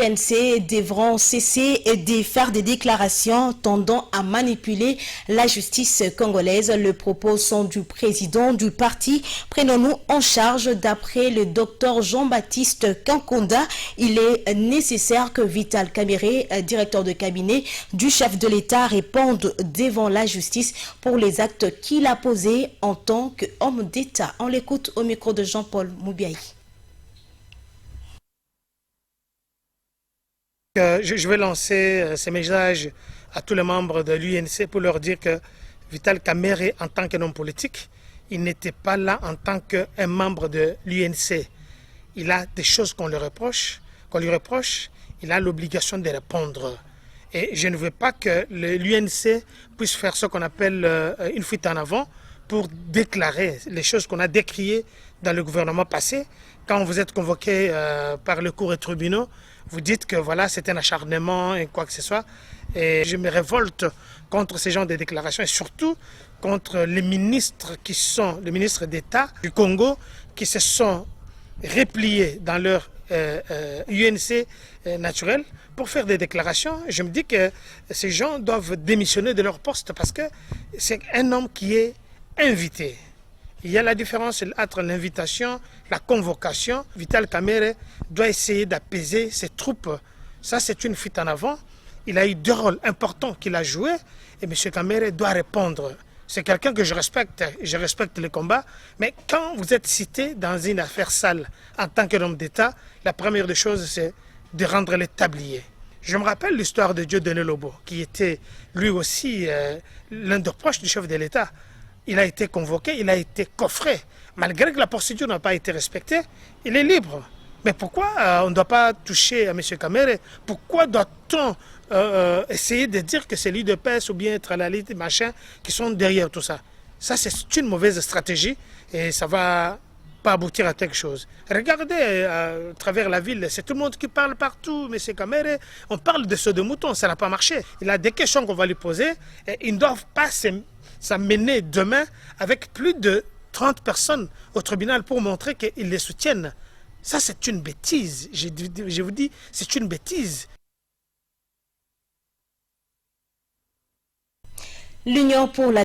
l'UNC devront cesser de faire des déclarations tendant à manipuler la justice congolaise. Le propos sont du président du parti Prenons-nous en charge. D'après le docteur Jean-Baptiste Kankonda, il est nécessaire que Vital Kamerhe, directeur de cabinet du chef de l'État, réponde devant la justice pour les actes qu'il a posés en tant qu'homme d'État. On l'écoute au micro de Jean-Paul Moubiaï. Je vais lancer ces messages à tous les membres de l'UNC pour leur dire que Vital Kamerhe, en tant qu'un homme politique, il n'était pas là en tant qu'un membre de l'UNC. Il a des choses qu'on lui reproche, il a l'obligation de répondre. Et je ne veux pas que l'UNC puisse faire ce qu'on appelle une fuite en avant pour déclarer les choses qu'on a décriées dans le gouvernement passé. Quand vous êtes convoqué par le cours et tribunaux, vous dites que voilà, c'est un acharnement et quoi que ce soit. Et je me révolte contre ces genres de déclarations et surtout contre les ministres qui sont, les ministres d'État du Congo qui se sont repliés dans leur UNC naturel pour faire des déclarations. Je me dis que ces gens doivent démissionner de leur poste parce que c'est un homme qui est invité. Il y a la différence entre l'invitation, la convocation. Vital Kamerhe doit essayer d'apaiser ses troupes. Ça, c'est une fuite en avant. Il a eu deux rôles importants qu'il a joués et M. Kamerhe doit répondre. C'est quelqu'un que je respecte les combats, mais quand vous êtes cité dans une affaire sale en tant qu'homme d'État, la première des choses, c'est de rendre les tabliers. Je me rappelle l'histoire de Dieudonné Lobo, qui était lui aussi l'un des proches du chef de l'État. Il a été convoqué, il a été coffré. Malgré que la procédure n'a pas été respectée, il est libre. Mais pourquoi on ne doit pas toucher à M. Kamerhe? Pourquoi doit-on essayer de dire que c'est l'UDPS ou bien Tralali, machin, qui sont derrière tout ça? Ça, c'est une mauvaise stratégie et ça ne va pas aboutir à quelque chose. Regardez à travers la ville, c'est tout le monde qui parle partout. M. Kamerhe, on parle de saut de mouton, ça n'a pas marché. Il a des questions qu'on va lui poser et ils ne doivent pas s'amener demain avec plus de 30 personnes au tribunal pour montrer qu'ils les soutiennent. Ça, c'est une bêtise. Je vous dis, c'est une bêtise. L'Union pour la